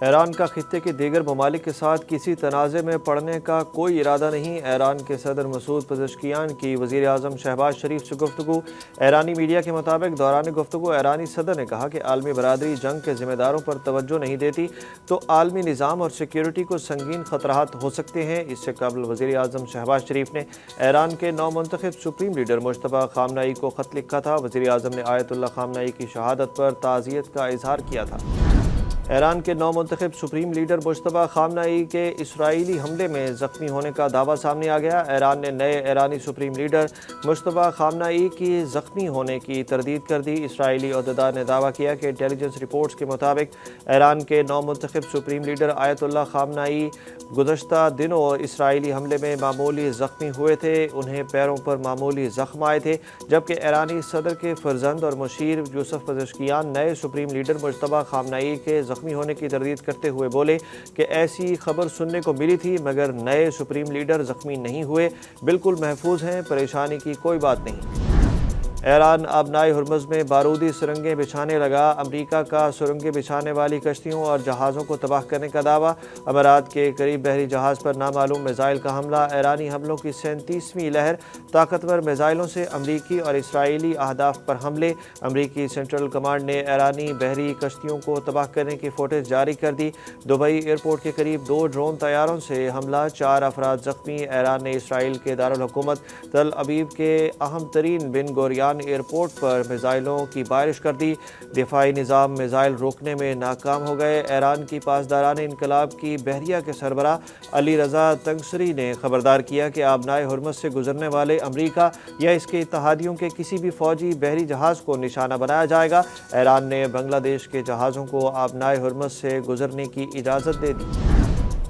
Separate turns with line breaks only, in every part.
ایران کا خطے کے دیگر ممالک کے ساتھ کسی تنازع میں پڑنے کا کوئی ارادہ نہیں۔ ایران کے صدر مسعود پزشکیان کی وزیر اعظم شہباز شریف سے گفتگو۔ ایرانی میڈیا کے مطابق دوران گفتگو ایرانی صدر نے کہا کہ عالمی برادری جنگ کے ذمہ داروں پر توجہ نہیں دیتی تو عالمی نظام اور سیکیورٹی کو سنگین خطرات ہو سکتے ہیں۔ اس سے قبل وزیر اعظم شہباز شریف نے ایران کے نو منتخب سپریم لیڈر مجتبیٰ خامنہ ای کو خط لکھا تھا۔ وزیر اعظم نے آیت اللہ خامنہ ای کی شہادت پر تعزیت کا اظہار کیا تھا۔ ایران کے نو منتخب سپریم لیڈر مجتبیٰ خامنہ ای کے اسرائیلی حملے میں زخمی ہونے کا دعویٰ سامنے آ گیا۔ ایران نے نئے ایرانی سپریم لیڈر مجتبیٰ خامنہ ای کی زخمی ہونے کی تردید کر دی۔ اسرائیلی عہدیدار نے دعویٰ کیا کہ انٹیلیجنس رپورٹس کے مطابق ایران کے نو منتخب سپریم لیڈر آیت اللہ خامنہ ای گزشتہ دنوں اسرائیلی حملے میں معمولی زخمی ہوئے تھے۔ انہیں پیروں پر معمولی زخم آئے تھے، جبکہ ایرانی صدر کے فرزند اور مشیر یوسف پزشکیان نئے سپریم لیڈر مجتبیٰ خامنہ ای کے زخمی ہونے کی تردید کرتے ہوئے بولے کہ ایسی خبر سننے کو ملی تھی مگر نئے سپریم لیڈر زخمی نہیں ہوئے، بالکل محفوظ ہیں، پریشانی کی کوئی بات نہیں۔ ایران آبنائے ہرمز میں بارودی سرنگیں بچھانے لگا۔ امریکہ کا سرنگیں بچھانے والی کشتیوں اور جہازوں کو تباہ کرنے کا دعویٰ۔ امارات کے قریب بحری جہاز پر نامعلوم میزائل کا حملہ۔ ایرانی حملوں کی 37ویں لہر، طاقتور میزائلوں سے امریکی اور اسرائیلی اہداف پر حملے۔ امریکی سینٹرل کمانڈ نے ایرانی بحری کشتیوں کو تباہ کرنے کی فوٹیج جاری کر دی۔ دبئی ایئرپورٹ کے قریب 2 ڈرون طیاروں سے حملہ، 4 افراد زخمی۔ ایران نے اسرائیل کے دارالحکومت تل ابیب کے اہم ترین بن گوریان ایئرپورٹ پر میزائلوں کی بارش کر دی۔ دفاعی نظام میزائل روکنے میں ناکام ہو گئے۔ ایران کی پاسداران انقلاب کی بحریہ کے سربراہ علی رضا تنگسری نے خبردار کیا کہ آبنائے ہرمز سے گزرنے والے امریکہ یا اس کے اتحادیوں کے کسی بھی فوجی بحری جہاز کو نشانہ بنایا جائے گا۔ ایران نے بنگلہ دیش کے جہازوں کو آبنائے ہرمز سے گزرنے کی اجازت دے دی۔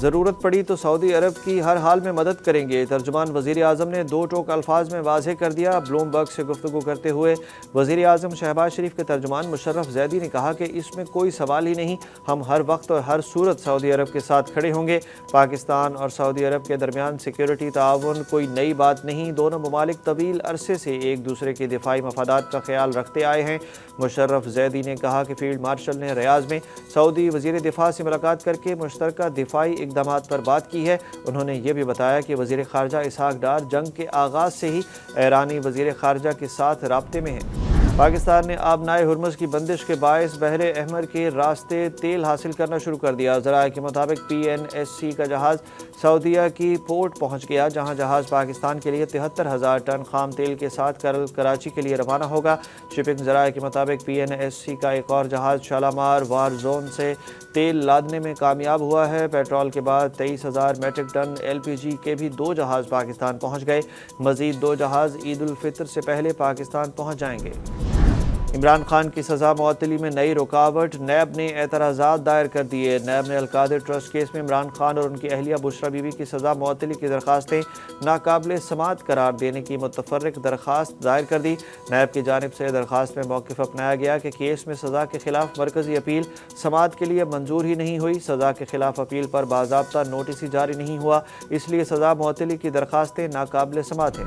ضرورت پڑی تو سعودی عرب کی ہر حال میں مدد کریں گے، ترجمان وزیر اعظم نے 2 ٹوک الفاظ میں واضح کر دیا۔ بلومبرگ سے گفتگو کرتے ہوئے وزیر اعظم شہباز شریف کے ترجمان مشرف زیدی نے کہا کہ اس میں کوئی سوال ہی نہیں، ہم ہر وقت اور ہر صورت سعودی عرب کے ساتھ کھڑے ہوں گے۔ پاکستان اور سعودی عرب کے درمیان سیکیورٹی تعاون کوئی نئی بات نہیں، دونوں ممالک طویل عرصے سے ایک دوسرے کے دفاعی مفادات کا خیال رکھتے آئے ہیں۔ مشرف زیدی نے کہا کہ فیلڈ مارشل نے ریاض میں سعودی وزیر دفاع سے ملاقات کر کے مشترکہ دفاعی اقدامات پر بات کی ہے۔ انہوں نے یہ بھی بتایا کہ وزیر خارجہ اسحاق ڈار جنگ کے آغاز سے ہی ایرانی وزیر خارجہ کے ساتھ رابطے میں ہیں۔ پاکستان نے آبنائے ہرمز کی بندش کے باعث بحر احمر کے راستے تیل حاصل کرنا شروع کر دیا۔ ذرائع کے مطابق PNSC کا جہاز سعودیہ کی پورٹ پہنچ گیا، جہاں جہاز پاکستان کے لیے 73,000 ٹن خام تیل کے ساتھ کراچی کے لیے روانہ ہوگا۔ شپنگ ذرائع کے مطابق PNSC کا ایک اور جہاز شالامار وار زون سے تیل لادنے میں کامیاب ہوا ہے۔ پیٹرول کے بعد 23,000 میٹرک ٹن LPG کے بھی 2 جہاز پاکستان پہنچ گئے۔ مزید 2 جہاز عید الفطر سے پہلے پاکستان پہنچ جائیں گے۔ عمران خان کی سزا معطلی میں نئی رکاوٹ، نیب نے اعتراضات دائر کر دیے۔ نیب نے القادر ٹرسٹ کیس میں عمران خان اور ان کی اہلیہ بشریٰ بی بی کی سزا معطلی کی درخواستیں ناقابل سماعت قرار دینے کی متفرق درخواست دائر کر دی۔ نیب کی جانب سے درخواست میں موقف اپنایا گیا کہ کیس میں سزا کے خلاف مرکزی اپیل سماعت کے لیے منظور ہی نہیں ہوئی، سزا کے خلاف اپیل پر باضابطہ نوٹس ہی جاری نہیں ہوا، اس لیے سزا معطلی کی درخواستیں ناقابل سماعت ہیں۔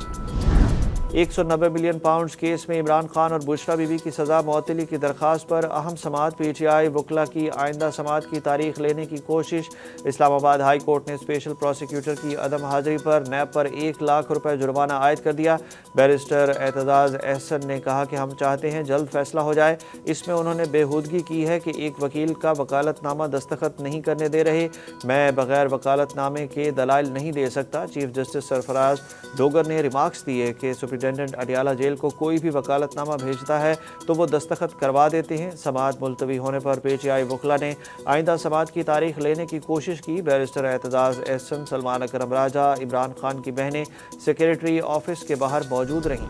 190 ملین پاؤنڈز کیس میں عمران خان اور بشریٰ بی بی کی سزا معطلی کی درخواست پر اہم سماعت۔ PTI وکلا کی آئندہ سماعت کی تاریخ لینے کی کوشش۔ اسلام آباد ہائی کورٹ نے اسپیشل پروسیکیوٹر کی عدم حاضری پر نیب پر 1 لاکھ روپے جرمانہ عائد کر دیا۔ بیرسٹر اعتزاز احسن نے کہا کہ ہم چاہتے ہیں جلد فیصلہ ہو جائے۔ اس میں انہوں نے بےہودگی کی ہے کہ ایک وکیل کا وکالت نامہ دستخط نہیں کرنے دے رہے، میں بغیر وکالت نامے کے دلائل نہیں دے سکتا۔ چیف جسٹس سرفراز ڈوگر نے ریمارکس دیے کہ سپرنٹینڈنٹ اڈیالہ جیل کو کوئی بھی وکالت نامہ بھیجتا ہے تو وہ دستخط کروا دیتے ہیں۔ سماعت ملتوی ہونے پر PTI وکلا نے آئندہ سماعت کی تاریخ لینے کی کوشش کی۔ بیرسٹر اعتزاز احسن، سلمان اکرم راجہ، عمران خان کی بہنیں سیکریٹری آفس کے باہر موجود رہیں۔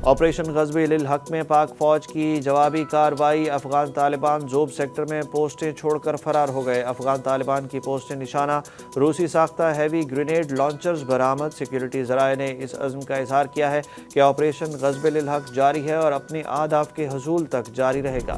آپریشن غزب للحق میں پاک فوج کی جوابی کارروائی، افغان طالبان زوب سیکٹر میں پوسٹیں چھوڑ کر فرار ہو گئے۔ افغان طالبان کی پوسٹیں نشانہ روسی ساختہ ہیوی گرینیڈ لانچرز برآمد۔ سیکیورٹی ذرائع نے اس عزم کا اظہار کیا ہے کہ آپریشن غزب للحق جاری ہے اور اپنے اہداف کے حصول تک جاری رہے گا۔